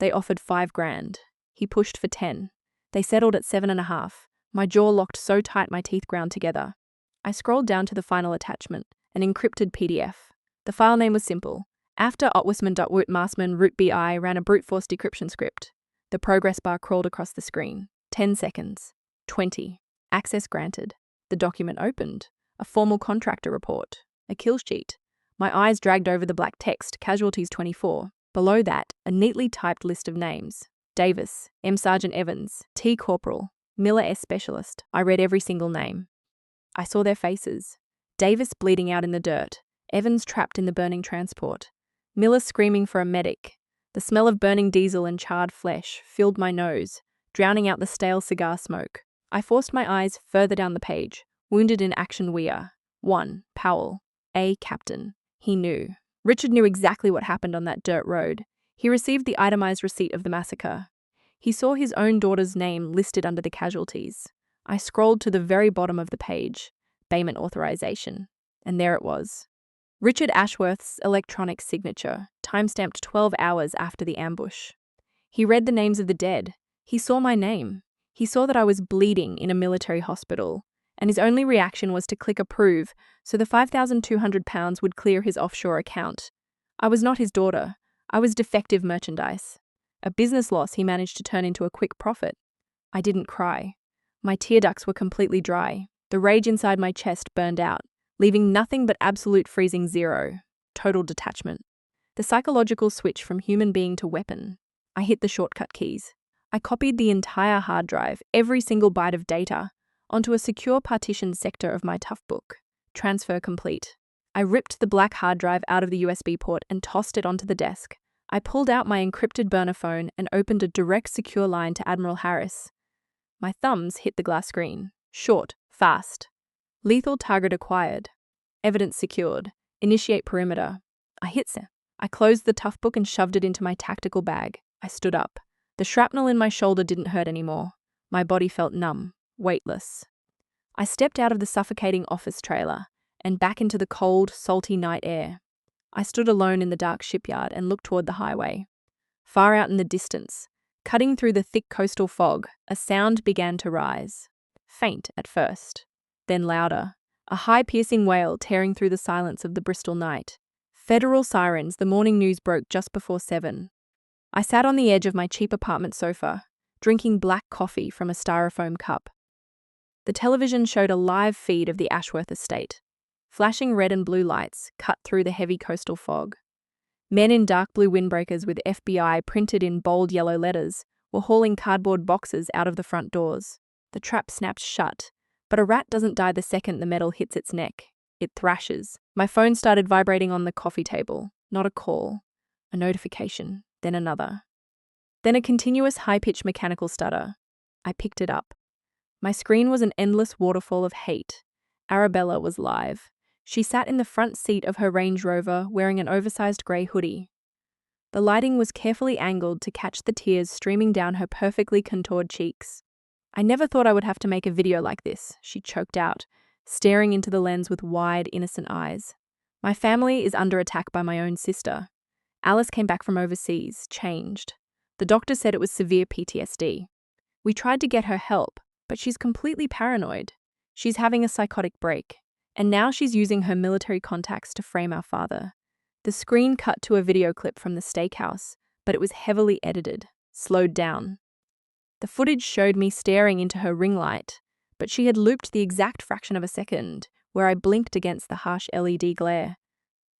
Speaker 1: They offered $5,000. He pushed for 10. They settled at 7.5. My jaw locked so tight my teeth ground together. I scrolled down to the final attachment, an encrypted PDF. The file name was simple. After Otwisman.Woot Marsman Root BI ran a brute force decryption script. The progress bar crawled across the screen. 10 seconds. 20. Access granted. The document opened. A formal contractor report. A kill sheet. My eyes dragged over the black text, casualties 24. Below that, a neatly typed list of names. Davis, M. Sergeant Evans, T. Corporal, Miller S. Specialist. I read every single name. I saw their faces. Davis bleeding out in the dirt. Evans trapped in the burning transport. Miller screaming for a medic. The smell of burning diesel and charred flesh filled my nose, drowning out the stale cigar smoke. I forced my eyes further down the page. Wounded in action we are. 1. Powell. A. Captain. He knew. Richard knew exactly what happened on that dirt road. He received the itemized receipt of the massacre. He saw his own daughter's name listed under the casualties. I scrolled to the very bottom of the page. Payment authorization. And there it was. Richard Ashworth's electronic signature, timestamped 12 hours after the ambush. He read the names of the dead. He saw my name. He saw that I was bleeding in a military hospital, and his only reaction was to click approve so the £5,200 would clear his offshore account. I was not his daughter. I was defective merchandise. A business loss he managed to turn into a quick profit. I didn't cry. My tear ducts were completely dry. The rage inside my chest burned out, leaving nothing but absolute freezing zero. Total detachment. The psychological switch from human being to weapon. I hit the shortcut keys. I copied the entire hard drive, every single byte of data, onto a secure partitioned sector of my tough book. Transfer complete. I ripped the black hard drive out of the USB port and tossed it onto the desk. I pulled out my encrypted burner phone and opened a direct secure line to Admiral Harris. My thumbs hit the glass screen. Short, fast. Lethal target acquired. Evidence secured. Initiate perimeter. I hit send. I closed the tough book and shoved it into my tactical bag. I stood up. The shrapnel in my shoulder didn't hurt anymore. My body felt numb, weightless. I stepped out of the suffocating office trailer and back into the cold, salty night air. I stood alone in the dark shipyard and looked toward the highway. Far out in the distance, cutting through the thick coastal fog, a sound began to rise. Faint at first, then louder. A high piercing wail tearing through the silence of the Bristol night. Federal sirens, the morning news broke just before 7. I sat on the edge of my cheap apartment sofa, drinking black coffee from a styrofoam cup. The television showed a live feed of the Ashworth estate. Flashing red and blue lights cut through the heavy coastal fog. Men in dark blue windbreakers with FBI printed in bold yellow letters were hauling cardboard boxes out of the front doors. The trap snaps shut, but a rat doesn't die the second the metal hits its neck. It thrashes. My phone started vibrating on the coffee table. Not a call, a notification, then another. Then a continuous high-pitched mechanical stutter. I picked it up. My screen was an endless waterfall of hate. Arabella was live. She sat in the front seat of her Range Rover wearing an oversized grey hoodie. The lighting was carefully angled to catch the tears streaming down her perfectly contoured cheeks. I never thought I would have to make a video like this, she choked out, staring into the lens with wide, innocent eyes. My family is under attack by my own sister. Alice came back from overseas, changed. The doctor said it was severe PTSD. We tried to get her help, but she's completely paranoid. She's having a psychotic break. And now she's using her military contacts to frame our father. The screen cut to a video clip from the steakhouse, but it was heavily edited, slowed down. The footage showed me staring into her ring light, but she had looped the exact fraction of a second, where I blinked against the harsh LED glare.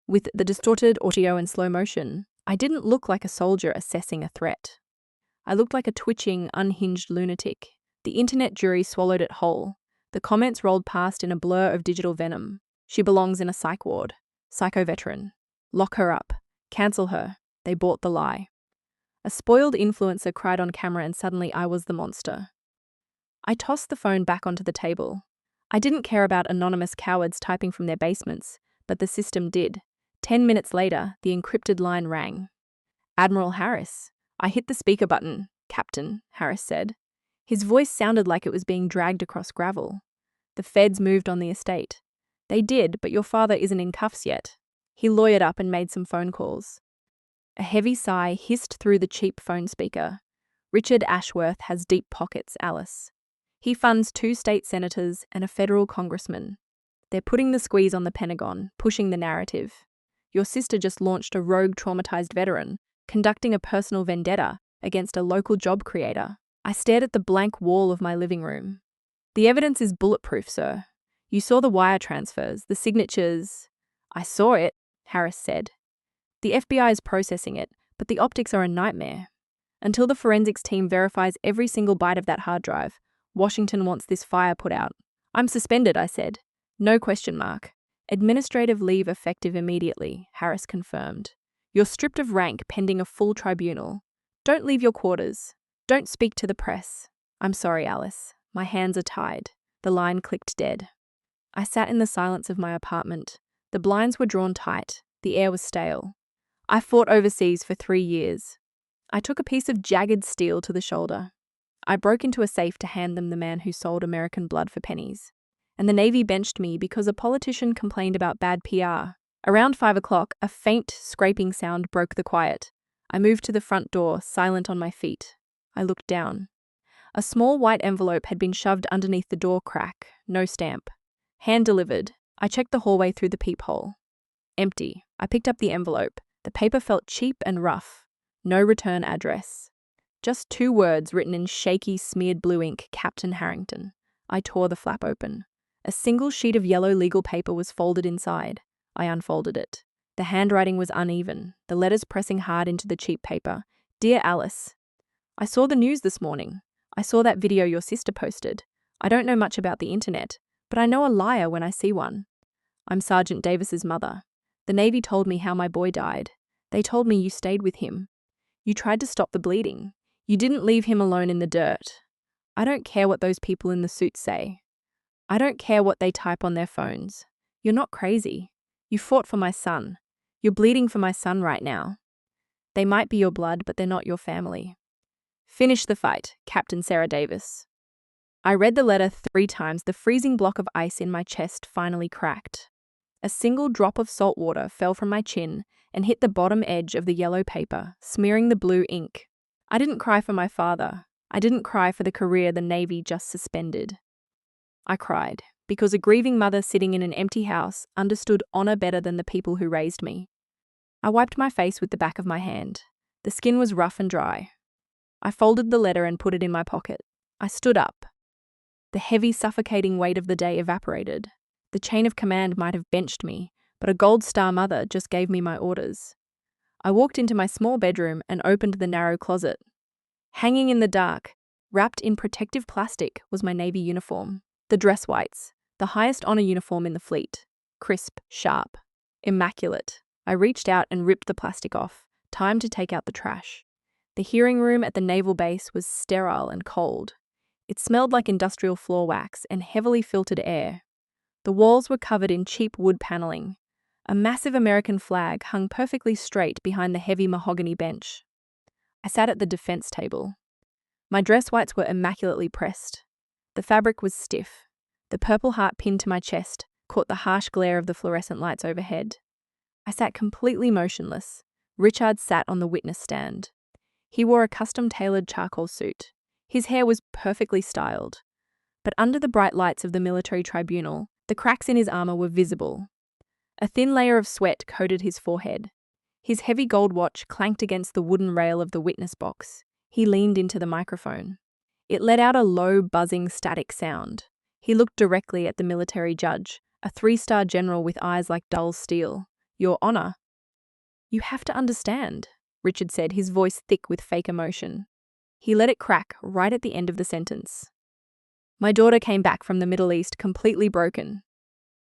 Speaker 1: With the distorted audio and slow motion, I didn't look like a soldier assessing a threat. I looked like a twitching, unhinged lunatic. The internet jury swallowed it whole. The comments rolled past in a blur of digital venom. She belongs in a psych ward. Psycho veteran. Lock her up. Cancel her. They bought the lie. A spoiled influencer cried on camera and suddenly I was the monster. I tossed the phone back onto the table. I didn't care about anonymous cowards typing from their basements, but the system did. 10 minutes later, the encrypted line rang. Admiral Harris. I hit the speaker button. Captain, Harris said. His voice sounded like it was being dragged across gravel. The feds moved on the estate. They did, but your father isn't in cuffs yet. He lawyered up and made some phone calls. A heavy sigh hissed through the cheap phone speaker. Richard Ashworth has deep pockets, Alice. He funds 2 state senators and a federal congressman. They're putting the squeeze on the Pentagon, pushing the narrative. Your sister just launched a rogue traumatized veteran, conducting a personal vendetta against a local job creator. I stared at the blank wall of my living room. The evidence is bulletproof, sir. You saw the wire transfers, the signatures. I saw it, Harris said. The FBI is processing it, but the optics are a nightmare. Until the forensics team verifies every single byte of that hard drive, Washington wants this fire put out. I'm suspended, I said. No question mark. Administrative leave effective immediately, Harris confirmed. You're stripped of rank pending a full tribunal. Don't leave your quarters. Don't speak to the press. I'm sorry, Alice. My hands are tied. The line clicked dead. I sat in the silence of my apartment. The blinds were drawn tight. The air was stale. I fought overseas for 3 years. I took a piece of jagged steel to the shoulder. I broke into a safe to hand them the man who sold American blood for pennies. And the Navy benched me because a politician complained about bad PR. Around 5 o'clock, a faint, scraping sound broke the quiet. I moved to the front door, silent on my feet. I looked down. A small white envelope had been shoved underneath the door crack. No stamp. Hand delivered. I checked the hallway through the peephole. Empty. I picked up the envelope. The paper felt cheap and rough. No return address. Just 2 words written in shaky, smeared blue ink, Captain Harrington. I tore the flap open. A single sheet of yellow legal paper was folded inside. I unfolded it. The handwriting was uneven, the letters pressing hard into the cheap paper, Dear Alice, I saw the news this morning. I saw that video your sister posted. I don't know much about the internet, but I know a liar when I see one. I'm Sergeant Davis's mother. The Navy told me how my boy died. They told me you stayed with him. You tried to stop the bleeding. You didn't leave him alone in the dirt. I don't care what those people in the suits say. I don't care what they type on their phones. You're not crazy. You fought for my son. You're bleeding for my son right now. They might be your blood, but they're not your family. Finish the fight, Captain Sarah Davis. I read the letter 3 times. The freezing block of ice in my chest finally cracked. A single drop of salt water fell from my chin and hit the bottom edge of the yellow paper, smearing the blue ink. I didn't cry for my father. I didn't cry for the career the Navy just suspended. I cried because a grieving mother sitting in an empty house understood honor better than the people who raised me. I wiped my face with the back of my hand. The skin was rough and dry. I folded the letter and put it in my pocket. I stood up. The heavy, suffocating weight of the day evaporated. The chain of command might have benched me, but a Gold Star mother just gave me my orders. I walked into my small bedroom and opened the narrow closet. Hanging in the dark, wrapped in protective plastic, was my Navy uniform. The dress whites, the highest honor uniform in the fleet. Crisp, sharp, immaculate. I reached out and ripped the plastic off. Time to take out the trash. The hearing room at the naval base was sterile and cold. It smelled like industrial floor wax and heavily filtered air. The walls were covered in cheap wood paneling. A massive American flag hung perfectly straight behind the heavy mahogany bench. I sat at the defense table. My dress whites were immaculately pressed. The fabric was stiff. The Purple Heart pinned to my chest caught the harsh glare of the fluorescent lights overhead. I sat completely motionless. Richard sat on the witness stand. He wore a custom-tailored charcoal suit. His hair was perfectly styled. But under the bright lights of the military tribunal, the cracks in his armor were visible. A thin layer of sweat coated his forehead. His heavy gold watch clanked against the wooden rail of the witness box. He leaned into the microphone. It let out a low, buzzing, static sound. He looked directly at the military judge, a 3-star general with eyes like dull steel. Your Honor. You have to understand, Richard said, his voice thick with fake emotion. He let it crack right at the end of the sentence. My daughter came back from the Middle East completely broken.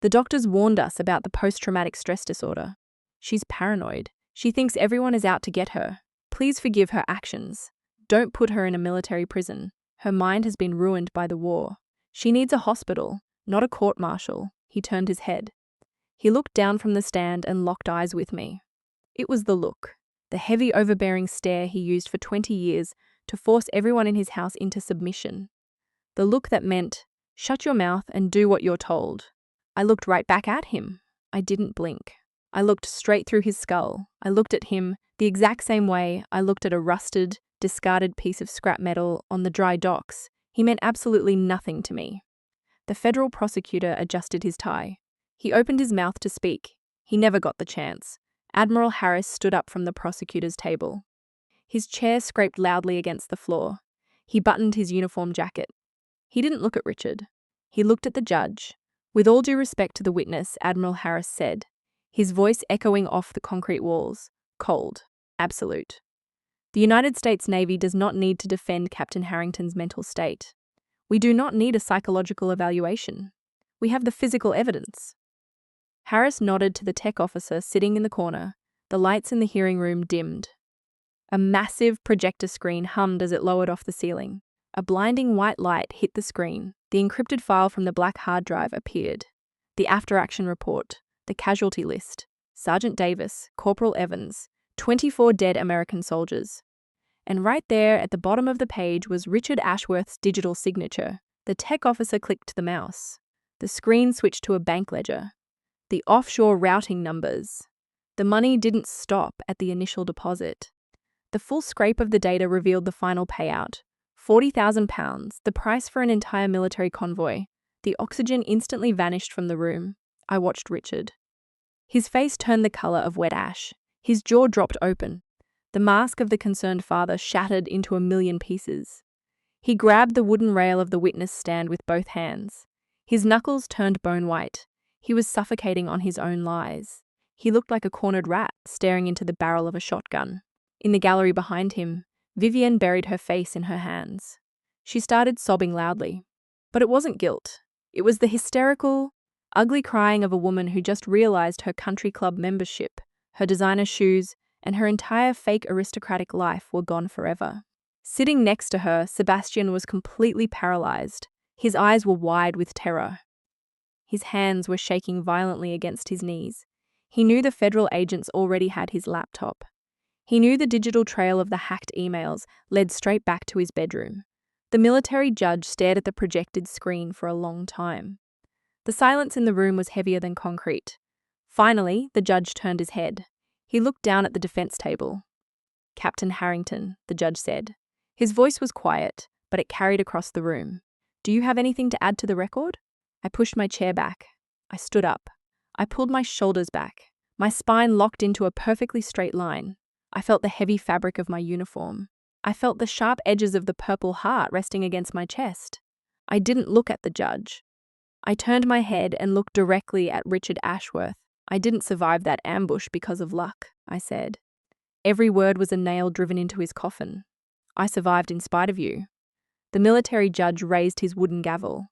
Speaker 1: The doctors warned us about the post-traumatic stress disorder. She's paranoid. She thinks everyone is out to get her. Please forgive her actions. Don't put her in a military prison. Her mind has been ruined by the war. She needs a hospital, not a court-martial. He turned his head. He looked down from the stand and locked eyes with me. It was the look, the heavy, overbearing stare he used for 20 years to force everyone in his house into submission. The look that meant, shut your mouth and do what you're told. I looked right back at him. I didn't blink. I looked straight through his skull. I looked at him the exact same way I looked at a rusted, discarded piece of scrap metal on the dry docks. He meant absolutely nothing to me. The federal prosecutor adjusted his tie. He opened his mouth to speak. He never got the chance. Admiral Harris stood up from the prosecutor's table. His chair scraped loudly against the floor. He buttoned his uniform jacket. He didn't look at Richard. He looked at the judge. With all due respect to the witness, Admiral Harris said, his voice echoing off the concrete walls, cold, absolute. The United States Navy does not need to defend Captain Harrington's mental state. We do not need a psychological evaluation. We have the physical evidence. Harris nodded to the tech officer sitting in the corner. The lights in the hearing room dimmed. A massive projector screen hummed as it lowered off the ceiling. A blinding white light hit the screen. The encrypted file from the black hard drive appeared. The after-action report, the casualty list, Sergeant Davis, Corporal Evans, 24 dead American soldiers. And right there at the bottom of the page was Richard Ashworth's digital signature. The tech officer clicked the mouse. The screen switched to a bank ledger. The offshore routing numbers. The money didn't stop at the initial deposit. The full scrape of the data revealed the final payout. £40,000, the price for an entire military convoy. The oxygen instantly vanished from the room. I watched Richard. His face turned the color of wet ash. His jaw dropped open. The mask of the concerned father shattered into a million pieces. He grabbed the wooden rail of the witness stand with both hands. His knuckles turned bone white. He was suffocating on his own lies. He looked like a cornered rat staring into the barrel of a shotgun. In the gallery behind him, Vivienne buried her face in her hands. She started sobbing loudly. But it wasn't guilt. It was the hysterical, ugly crying of a woman who just realized her country club membership, her designer shoes, and her entire fake aristocratic life were gone forever. Sitting next to her, Sebastian was completely paralyzed. His eyes were wide with terror. His hands were shaking violently against his knees. He knew the federal agents already had his laptop. He knew the digital trail of the hacked emails led straight back to his bedroom. The military judge stared at the projected screen for a long time. The silence in the room was heavier than concrete. Finally, the judge turned his head. He looked down at the defense table. "Captain Harrington," the judge said. His voice was quiet, but it carried across the room. "Do you have anything to add to the record?" I pushed my chair back. I stood up. I pulled my shoulders back. My spine locked into a perfectly straight line. I felt the heavy fabric of my uniform. I felt the sharp edges of the Purple Heart resting against my chest. I didn't look at the judge. I turned my head and looked directly at Richard Ashworth. "I didn't survive that ambush because of luck," I said. Every word was a nail driven into his coffin. "I survived in spite of you." The military judge raised his wooden gavel.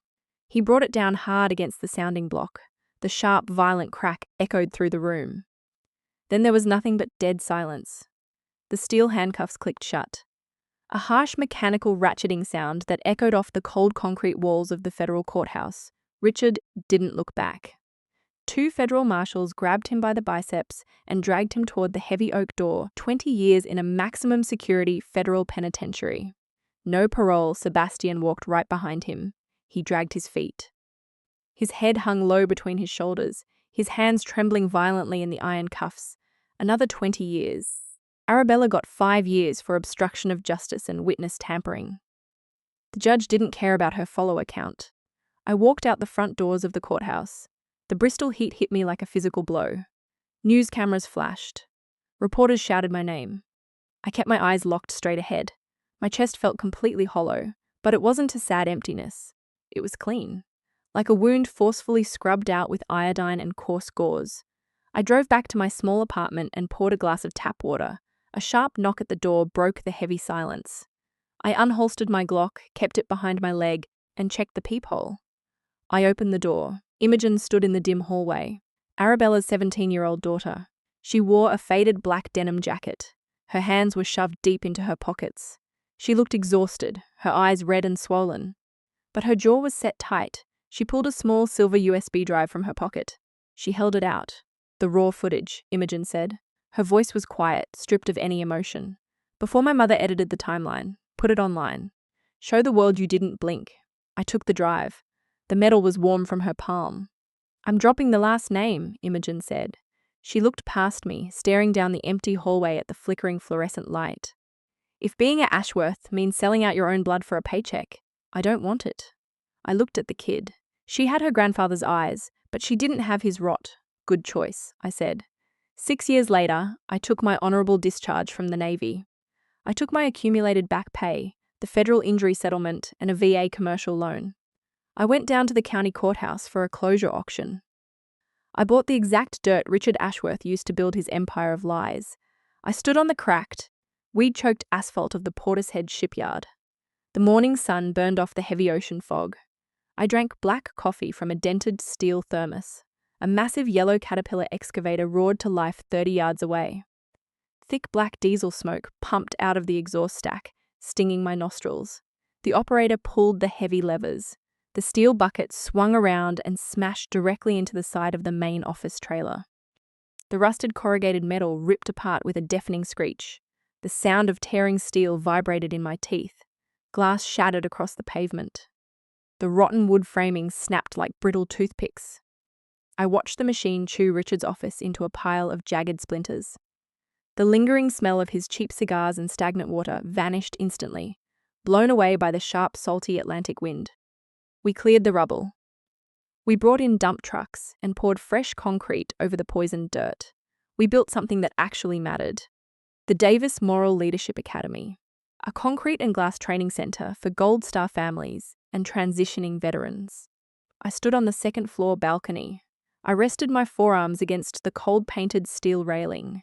Speaker 1: He brought it down hard against the sounding block. The sharp, violent crack echoed through the room. Then there was nothing but dead silence. The steel handcuffs clicked shut. A harsh mechanical ratcheting sound that echoed off the cold concrete walls of the federal courthouse. Richard didn't look back. 2 federal marshals grabbed him by the biceps and dragged him toward the heavy oak door, 20 years in a maximum security federal penitentiary. No parole, Sebastian walked right behind him. He dragged his feet. His head hung low between his shoulders, his hands trembling violently in the iron cuffs. Another 20 years. Arabella got 5 years for obstruction of justice and witness tampering. The judge didn't care about her follower count. I walked out the front doors of the courthouse. The Bristol heat hit me like a physical blow. News cameras flashed. Reporters shouted my name. I kept my eyes locked straight ahead. My chest felt completely hollow, but it wasn't a sad emptiness. It was clean, like a wound forcefully scrubbed out with iodine and coarse gauze. I drove back to my small apartment and poured a glass of tap water. A sharp knock at the door broke the heavy silence. I unholstered my Glock, kept it behind my leg, and checked the peephole. I opened the door. Imogen stood in the dim hallway. Arabella's 17-year-old daughter. She wore a faded black denim jacket. Her hands were shoved deep into her pockets. She looked exhausted, her eyes red and swollen. But her jaw was set tight. She pulled a small silver USB drive from her pocket. She held it out. "The raw footage," Imogen said. Her voice was quiet, stripped of any emotion. "Before my mother edited the timeline, put it online. Show the world you didn't blink." I took the drive. The metal was warm from her palm. "I'm dropping the last name," Imogen said. She looked past me, staring down the empty hallway at the flickering fluorescent light. "If being at Ashworth means selling out your own blood for a paycheck, I don't want it." I looked at the kid. She had her grandfather's eyes, but she didn't have his rot. "Good choice," I said. 6 years later, I took my honorable discharge from the Navy. I took my accumulated back pay, the federal injury settlement, and a VA commercial loan. I went down to the county courthouse for a closure auction. I bought the exact dirt Richard Ashworth used to build his empire of lies. I stood on the cracked, weed-choked asphalt of the Portishead shipyard. The morning sun burned off the heavy ocean fog. I drank black coffee from a dented steel thermos. A massive yellow Caterpillar excavator roared to life 30 yards away. Thick black diesel smoke pumped out of the exhaust stack, stinging my nostrils. The operator pulled the heavy levers. The steel bucket swung around and smashed directly into the side of the main office trailer. The rusted corrugated metal ripped apart with a deafening screech. The sound of tearing steel vibrated in my teeth. Glass shattered across the pavement. The rotten wood framing snapped like brittle toothpicks. I watched the machine chew Richard's office into a pile of jagged splinters. The lingering smell of his cheap cigars and stagnant water vanished instantly, blown away by the sharp, salty Atlantic wind. We cleared the rubble. We brought in dump trucks and poured fresh concrete over the poisoned dirt. We built something that actually mattered. The Davis Moral Leadership Academy, a concrete and glass training center for Gold Star families and transitioning veterans. I stood on the second-floor balcony. I rested my forearms against the cold-painted steel railing.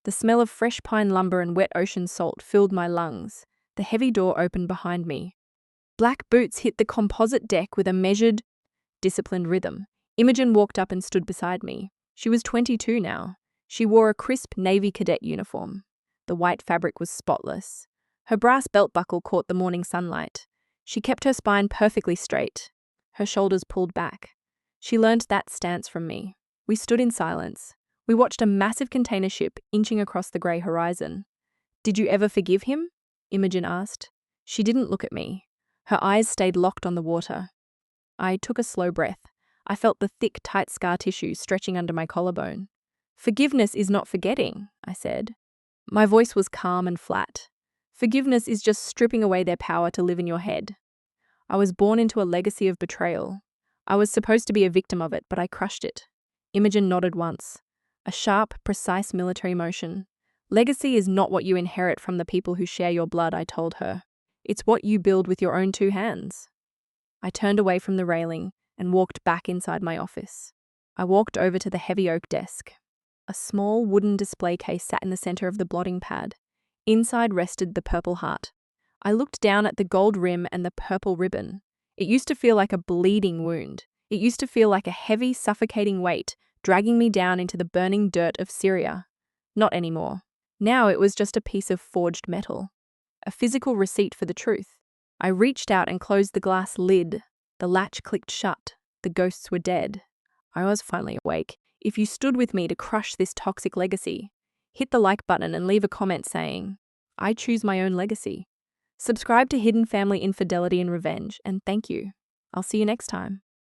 Speaker 1: The smell of fresh pine lumber and wet ocean salt filled my lungs. The heavy door opened behind me. Black boots hit the composite deck with a measured, disciplined rhythm. Imogen walked up and stood beside me. She was 22 now. She wore a crisp navy cadet uniform. The white fabric was spotless. Her brass belt buckle caught the morning sunlight. She kept her spine perfectly straight, her shoulders pulled back. She learned that stance from me. We stood in silence. We watched a massive container ship inching across the grey horizon. "Did you ever forgive him?" Imogen asked. She didn't look at me. Her eyes stayed locked on the water. I took a slow breath. I felt the thick, tight scar tissue stretching under my collarbone. "Forgiveness is not forgetting," I said. My voice was calm and flat. "Forgiveness is just stripping away their power to live in your head." I was born into a legacy of betrayal. I was supposed to be a victim of it, but I crushed it. Imogen nodded once. A sharp, precise military motion. "Legacy is not what you inherit from the people who share your blood," I told her. "It's what you build with your own two hands." I turned away from the railing and walked back inside my office. I walked over to the heavy oak desk. A small wooden display case sat in the center of the blotting pad. Inside rested the Purple Heart. I looked down at the gold rim and the purple ribbon. It used to feel like a bleeding wound. It used to feel like a heavy, suffocating weight dragging me down into the burning dirt of Syria. Not anymore. Now it was just a piece of forged metal. A physical receipt for the truth. I reached out and closed the glass lid. The latch clicked shut. The ghosts were dead. I was finally awake. If you stood with me to crush this toxic legacy, hit the like button and leave a comment saying, "I choose my own legacy." Subscribe to Hidden Family Infidelity and Revenge, and thank you. I'll see you next time.